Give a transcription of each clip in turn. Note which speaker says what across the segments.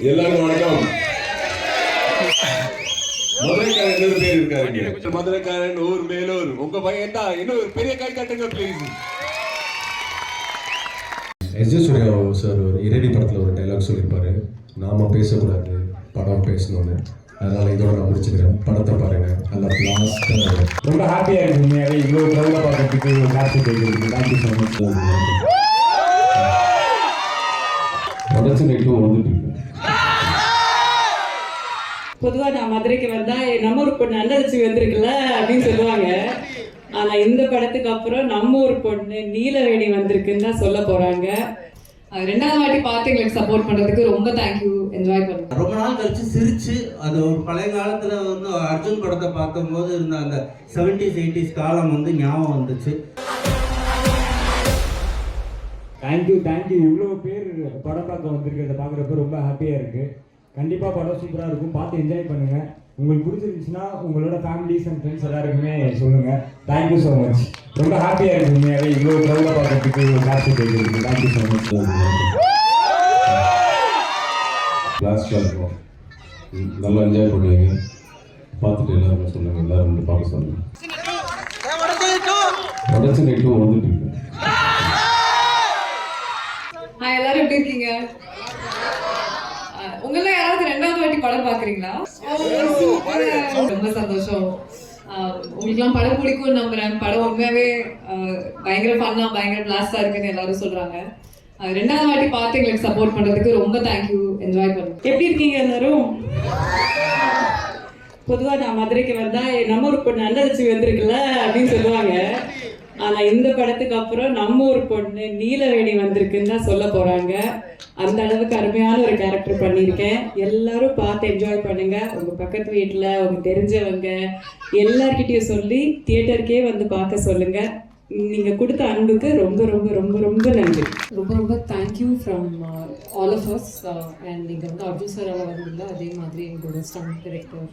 Speaker 1: எல்லாரும் வணக்கம். மதுரைக்காரன் இன்னொரு பேர் இருக்காருங்க. மதுரைக்காரன் ஊர் மேலூர். உங்க பையன் தான். இன்னொரு பெரிய கை தட்டுங்க ப்ளீஸ்.
Speaker 2: எஸ்.ஜே. சூர்யா சார் ஒரு இரடி படத்தில் ஒரு டைலாக் சொல்லியிருப்பாரு, நாம பேசக்கூடாது படம் பேசணும்னு. அதனால இதோட நான் முடிச்சுக்கிறேன். படத்தை பாருங்க. நல்லா லாஸ்ட்டாக
Speaker 3: ரொம்ப ஹாப்பியாக இருக்கு. உண்மையாகவே இவ்வளோ க்ரௌடாக பார்க்கறதுக்கு காசு கேட்குறது. Thank you so much.
Speaker 2: உடச்சு நைட்டும் வந்துட்டு
Speaker 4: பொதுவாக நான் மதுரைக்கு வந்தா நம்ம ஊர் பொண்ணு அன்னலட்சுமி வந்திருக்குல்ல அப்படின்னு சொல்லுவாங்க. ஆனா இந்த படத்துக்கு அப்புறம் நம்ம ஊர் பொண்ணு நீலவேணி வந்திருக்குன்னு தான் சொல்ல போறாங்க. ரெண்டாவது வாட்டி பார்த்து எங்களுக்கு சப்போர்ட் பண்றதுக்கு ரொம்ப தேங்க்யூ. என்ஜாய் பண்ணுங்க.
Speaker 5: ரொம்ப நாள் கழிச்சு சிரிச்சு அது ஒரு பழைய காலத்துல வந்து அர்ஜுன் படத்தை பார்க்கும்போது இருந்த அந்த 70s 80s காலம் வந்து ஞாபகம் வந்துச்சு.
Speaker 3: தேங்க்யூ. இவ்வளோ பேர் படம் பார்க்க வந்திருக்கிறத பார்க்குறப்ப ரொம்ப ஹாப்பியாக இருக்குது. கண்டிப்பாக படம் சூப்பராக இருக்கும். பார்த்து என்ஜாய் பண்ணுங்கள். உங்களுக்கு பிடிச்சிருந்துச்சுன்னா உங்களோட ஃபேமிலிஸ் அண்ட் ஃப்ரெண்ட்ஸ் எல்லாருக்குமே சொல்லுங்கள். Thank you so much. ரொம்ப ஹாப்பியாக இருக்குது. உண்மையாகவே இவ்வளோ க்ரௌடாக பார்க்கறதுக்கு காசு கேட்குறது. Thank you so much.
Speaker 2: லாஸ்ட்டாக இருக்கும். நல்லா என்ஜாய் பண்ணுவீங்க. பார்த்துட்டு எல்லாருமே சொல்லுங்கள். எல்லோரும் வந்து பார்க்க சொல்லுங்கள். உடச்சு நைட்டும் வந்துட்டு இருக்கு.
Speaker 4: எல்லாரும் எப்படி இருக்கீங்க? உங்கள யாராவது ரெண்டாவது வாட்டி படம் பாக்குறீங்களா? ரொம்ப சந்தோஷம். உங்களுக்குலாம் படம் பிடிக்கும் நம்புறேன். படம் உண்மையாவே பயங்கர ஃபன்னா பயங்கர பிளாஸ்டா இருக்குன்னு எல்லாரும் சொல்றாங்க. ரெண்டாவது வாட்டி பார்த்து எங்களுக்கு சப்போர்ட் பண்றதுக்கு ரொம்ப தேங்க்யூ. என்ஜாய் பண்ணுங்க. எப்படி இருக்கீங்க எல்லாரும்? பொதுவா நான் மதுரைக்கு வந்தா நம்ம ஊர் பொண்ணு அன்னலட்சுமி வந்திருக்குல்ல அப்படின்னு சொல்லுவாங்க. ஆனா இந்த படத்துக்கு அப்புறம் நம்ம ஊர் பொண்ணு நீலவேணி வந்திருக்குன்னு தான் சொல்ல போறாங்க. அந்த அளவுக்கு அருமையான ஒரு கேரக்டர் பண்ணியிருக்கேன். எல்லாரும் பார்த்து என்ஜாய் பண்ணுங்க. உங்க பக்கத்து வீட்டில் உங்க தெரிஞ்சவங்க எல்லார்கிட்டையும் சொல்லி தியேட்டருக்கே வந்து பார்க்க சொல்லுங்க. நீங்க கொடுத்த அன்புக்கு ரொம்ப ரொம்ப ரொம்ப ரொம்ப நன்றி.
Speaker 6: ரொம்ப thank you from all of us. And நீங்கள் வந்து அர்ஜுன் சாரால் வர முடியல, அதே மாதிரி எங்களோட stunt director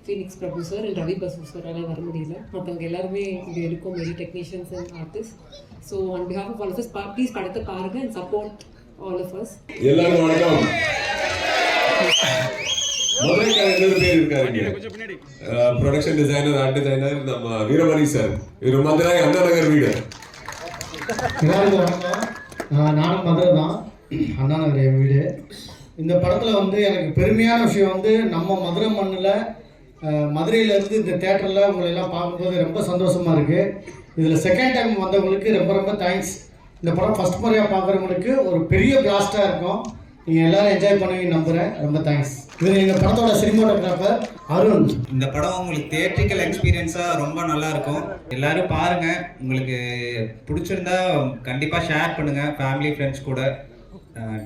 Speaker 6: Phoenix Prabhu sir and Ravi பசு சாரால் வர முடியல. மற்றவங்க எல்லாருமே இங்கே இருக்கும் very technicians and artist. So on behalf of all of us please படத்தை பாருங்க and support all of us.
Speaker 1: எல்லாரும் வணக்கம். மதுரைக்காரன் இன்னொரு பேர் இருக்காருங்க. ப்ரொடக்ஷன் டிசைனர் ஆர்ட் டிசைனர் நம்ம வீரமணி சார். இவர் மதுரை அண்ணா நகர் வீடு.
Speaker 7: எல்லாருக்கும் வணக்கம். நானும் மதுரை தான், அண்ணா நகர் என் வீடு. இந்த படத்தில் வந்து எனக்கு பெருமையான விஷயம் வந்து நம்ம மதுரை மண்ணில் மதுரையிலேருந்து இந்த தேட்டரில் உங்களெல்லாம் பார்க்கும்போது ரொம்ப சந்தோஷமாக இருக்குது. இதில் செகண்ட் டைம் வந்தவங்களுக்கு ரொம்ப ரொம்ப தேங்க்ஸ். இந்த படம் ஃபஸ்ட் முறையாக பார்க்குறவங்களுக்கு ஒரு பெரிய பிளாஸ்ட்டாக இருக்கும். நீங்கள் எல்லோரும் என்ஜாய் பண்ணுவீங்க நம்புகிறேன். ரொம்ப தேங்க்ஸ். இது எங்கள் படத்தோட சினிமாட்டோகிராஃபர் அருண்.
Speaker 5: இந்த படம் உங்களுக்கு தியேட்ரிக்கல் எக்ஸ்பீரியன்ஸாக ரொம்ப நல்லா இருக்கும். எல்லாரும் பாருங்க. உங்களுக்கு பிடிச்சிருந்தா கண்டிப்பாக ஷேர் பண்ணுங்க ஃபேமிலி ஃப்ரெண்ட்ஸ் கூட.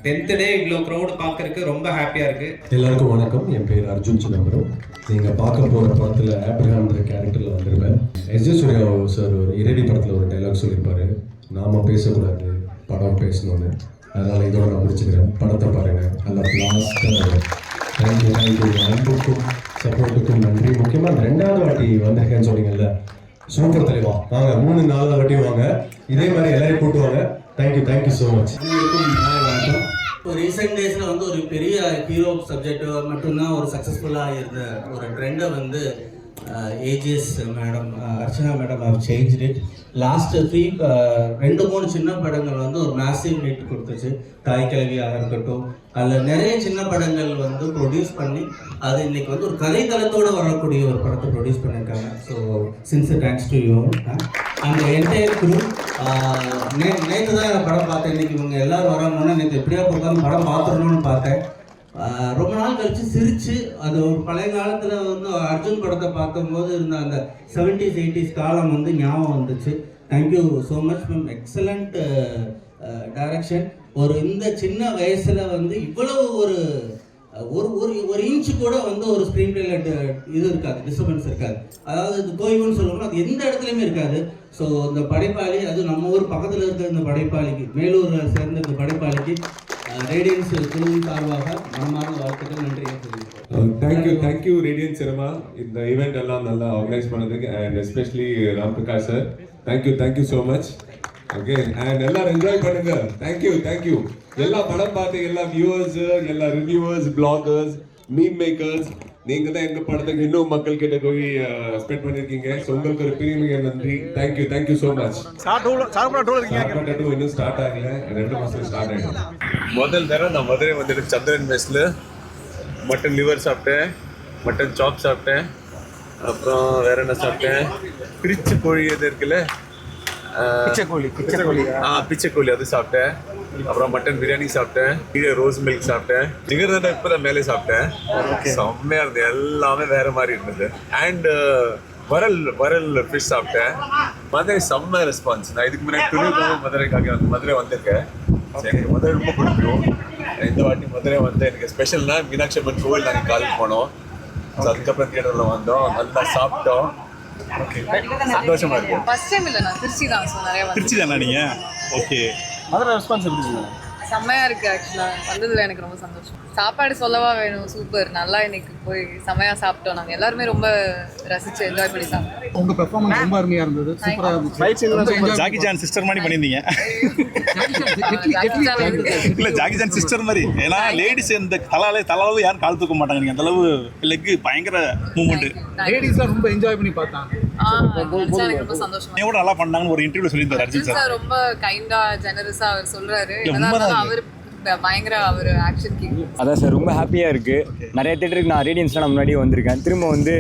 Speaker 5: 10th டே இவ்வளோ க்ரௌடு பார்க்கறதுக்கு ரொம்ப ஹாப்பியாக இருக்குது.
Speaker 2: எல்லாருக்கும் வணக்கம். என் பேர் அர்ஜுன் சிதம்பரம். நீங்கள் பார்க்க போகிற படத்தில் ஆப்ரஹாம்ன்ற கேரக்டரில் வந்திருப்பேன். எஸ்.ஜே. சூர்யா சார் ஒரு இரடி படத்தில் ஒரு டைலாக் சொல்லியிருப்பாரு, நாம பேசக்கூடாது படம் பேசணும்னு. அதனால் இதோட நான் முடிச்சுக்கிறேன். படத்தை பாருங்கள். நல்லா லாஸ்ட்டாக தேங்க்யூ. அன்புக்கும் சப்போர்ட்டுக்கும் நன்றி. முக்கியமாக ரெண்டாவது வாட்டி வந்திருக்கேன்னு சொன்னீங்கல்ல, சூப்பர் தலைவா. வாங்க 3-4 வாட்டி வாங்க. இதே மாதிரி எல்லாரையும் கூட்டுவாங்க. Thank you so much.
Speaker 5: இப்போ ரீசெண்ட் டேஸில் வந்து ஒரு பெரிய ஹீரோ சப்ஜெக்ட் மட்டும்தான் ஒரு சக்ஸஸ்ஃபுல்லாக இருந்த ஒரு ட்ரெண்டை வந்து ஏஜிஎஸ் மேடம் அர்ச்சனா மேடம் அவர் சேஞ்ச் இட். லாஸ்ட்டு 2-3 சின்ன படங்கள் வந்து ஒரு மேசிவ் ஹிட் கொடுத்துச்சு. தாய் கிழவியாக இருக்கட்டும், அதில் நிறைய சின்ன படங்கள் வந்து ப்ரொடியூஸ் பண்ணி அது இன்னைக்கு வந்து ஒரு கதைத்தளத்தோடு வரக்கூடிய ஒரு படத்தை ப்ரொடியூஸ் பண்ணியிருக்காங்க. So sincere thanks to you அந்த என்டையர் குரூப். நேற்று தான் இந்த படம் பார்த்தேன். இன்னைக்கு இவங்க எல்லோரும் வராங்கன்னா நேற்று எப்படியா போட்டாலும் படம் பார்த்துடணும்னு பார்த்தேன். ரொம்ப நாள் கழிச்சு சிரிச்சு அது ஒரு பழைய காலத்தில் வந்து அர்ஜுன் படத்தை பார்க்கும்போது இருந்த அந்த 70s 80s காலம் வந்து ஞாபகம் வந்துச்சு. Thank you so much ma'am. Excellent direction. ஒரு இந்த சின்ன வயசில் வந்து இவ்வளவு ஒரு ஒரு இன்ச்சு கூட வந்து ஒரு ஸ்க்ரீன் பிளேல இது இருக்காது, டிஸ்டர்பன்ஸ் இருக்காது. அதாவது இது தோய்வுன்னு சொல்லணும், அது எந்த இடத்துலையுமே இருக்காது. ஸோ இந்த படைப்பாளி, அது நம்ம ஊர் பக்கத்தில் இருக்கிற இந்த படைப்பாளிக்கு, மேலூரில் சேர்ந்த இந்த படைப்பாளிக்கு ரேடியன்ஸ் குழுவின் சார்பாக மனமார்ந்த வாழ்த்துக்கள், நன்றி.
Speaker 1: தேங்க்யூ ரேடியன்ஸ் சினிமா இந்த ஈவெண்ட் எல்லாம் நல்லா ஆர்கனைஸ் பண்ணதுக்கு. And especially Ram Prakash sir, thank you so much. Okay and எல்லாரும் என்ஜாய் பண்ணுங்க. தேங்க்யூ. எல்லா படம் பார்த்து எல்லா வியூவர்ஸ், எல்லா ரிவ்யூவர்ஸ், பிளாகர்ஸ், மீம் மேக்கர்ஸ், நீங்க தான் எங்க படத்துக்கு இன்னும் மக்கள் கிட்ட போய் ஸ்பெண்ட் பண்ணிருக்கீங்க. ஸோ உங்களுக்கு ஒரு பெரிய நன்றி. Thank you so much. சாப்பிட்டு இன்னும் ஸ்டார்ட் ஆகல, 2 மாசம் ஸ்டார்ட் ஆகிடும். முதல் தடவை நான் மதுரை வந்துட்டு சந்திரன் மெஸ்ல மட்டன் லிவர் சாப்பிட்டேன், மட்டன் சாப் சாப்பிட்டேன், அப்புறம் வேற என்ன சாப்பிட்டேன், பிரிச்சு கோழி எது இருக்குல்ல, பிச்சைக்கோழி அது சாப்பிட்டேன், அப்புறம் மட்டன் பிரியாணி சாப்பிட்டேன், கீழே ரோஸ் மில்க் சாப்பிட்டேன், ஜிகர்தண்டா இப்பதான் மேலே சாப்பிட்டேன். செம்மையா இருந்தது, எல்லாமே வேற மாதிரி இருந்தது. அண்ட் வரல் ஃபிஷ் சாப்பிட்டேன். மதுரை செம்ம ரெஸ்பான்ஸ். நான் இதுக்கு முன்னாடி துணிவுக்காக மதுரை வந்திருக்கேன். எனக்கு மதுரை ரொம்ப பிடிக்கும். இந்த வாட்டி மதுரை வந்து எனக்கு ஸ்பெஷல்னா மீனாட்சி அம்மன் கோவில் நாங்கள் காலையில் போனோம். அதுக்கப்புறம் தியேட்டரில் வந்தோம், நல்லா சாப்பிட்டோம். சந்தோஷமா இருக்கு.
Speaker 8: ஃபர்ஸ்ட் டைம் இல்ல, நான் திருச்சி தான். ஸோ நிறைய
Speaker 9: திருச்சி தானா நீங்க? ஓகே. மதுரை ரெஸ்பான்ஸ் எப்படி இருந்துச்சு?
Speaker 8: செம்மையா இருக்கு. ஆக்சுவலாக வந்ததுல எனக்கு ரொம்ப சந்தோஷம். சாப்பாடு சொல்லவா வேணும், சூப்பர். நல்லா இன்னைக்கு போய் செம்மையா சாப்பிட்டோம். நாங்கள் எல்லாருமே ரொம்ப ரசிச்சு என்ஜாய் பண்ணி சாப்பிட்டோம்.
Speaker 7: உங்க பெர்ஃபார்மன்ஸ் ரொம்ப அருமையா இருந்தது, சூப்பரா இருந்துச்சு.
Speaker 9: ஜாக்கி ஜான் சிஸ்டர் மாதிரி பண்ணியிருந்தீங்க. இல்ல ஜாக்கி ஜான் சிஸ்டர் மாதிரி. ஏன்னா லேடிஸ் இந்த தலால யாரும் கால் தூக்க மாட்டாங்க. நீங்க அந்த அளவு லெக் பயங்கர மூவ்மெண்ட்.
Speaker 7: லேடிஸ்லாம் ரொம்ப என்ஜாய் பண்ணி பார்த்தாங்க.
Speaker 8: எனக்கு ரொம்ப சந்தோஷமா
Speaker 9: கூட நல்லா பண்ணாங்கன்னு ஒரு இன்டர்வியூ சொல்லியிருந்தாரு அர்ஜுன் சார்.
Speaker 8: ரொம்ப கைண்டா ஜெனரஸா அவர் சொல்றாரு. அவர் பயங்கர அவர் ஆக்ஷன் கிங்.
Speaker 3: அதான் சார், ரொம்ப ஹாப்பியாக இருக்குது. நிறைய தேட்டருக்கு நான் ரேடியன்ஸ்லாம் நான் முன்னாடியே வந்திருக்கேன். திரும்ப வந்து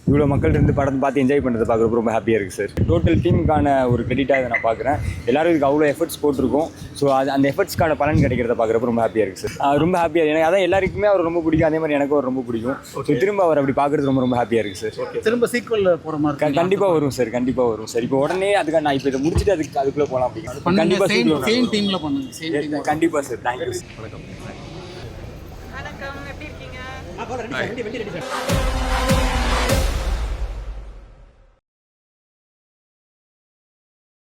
Speaker 3: இவ்வளோ மக்கள் இருந்து படத்தை பார்த்து என்ஜாய் பண்ணுறது பார்க்குறப்ப ரொம்ப ஹாப்பியாக இருக்குது சார். டோட்டல் டீமுக்கான ஒரு கிரெடிட்டாக இதை நான் பார்க்குறேன். எல்லாரும் இதுக்கு அவ்வளோ எஃபர்ட்ஸ் போட்டிருக்கோம். ஸோ அந்த எஃபர்ட்ஸ்க்கான பலன் கிடைக்கிறத பார்க்குறப்ப ரொம்ப ஹாப்பியாக இருக்குது சார். ரொம்ப ஹாப்பியாக எனக்கு அதான் எல்லாருக்குமே அவர் ரொம்ப பிடிக்கும். அதே மாதிரி எனக்கும் அவர் ரொம்ப பிடிக்கும். ஸோ திரும்ப அவர் அப்படி பார்க்குறது ரொம்ப ஹாப்பியாக இருக்குது சார்.
Speaker 7: திரும்ப சீக்வல் போகிற மாதிரி
Speaker 3: கண்டிப்பாக வரும் சார். இப்போ உடனே அதுக்காக நான் இப்போ இதை முடிச்சுட்டு அதுக்குள்ளே போகலாம் அப்படிங்க.
Speaker 7: கண்டிப்பாக டீமில் பண்ணுங்க.
Speaker 3: கண்டிப்பாக சார். தேங்க்யூ. வணக்கம்.
Speaker 10: வணக்கம், எப்படி இருக்கீங்க?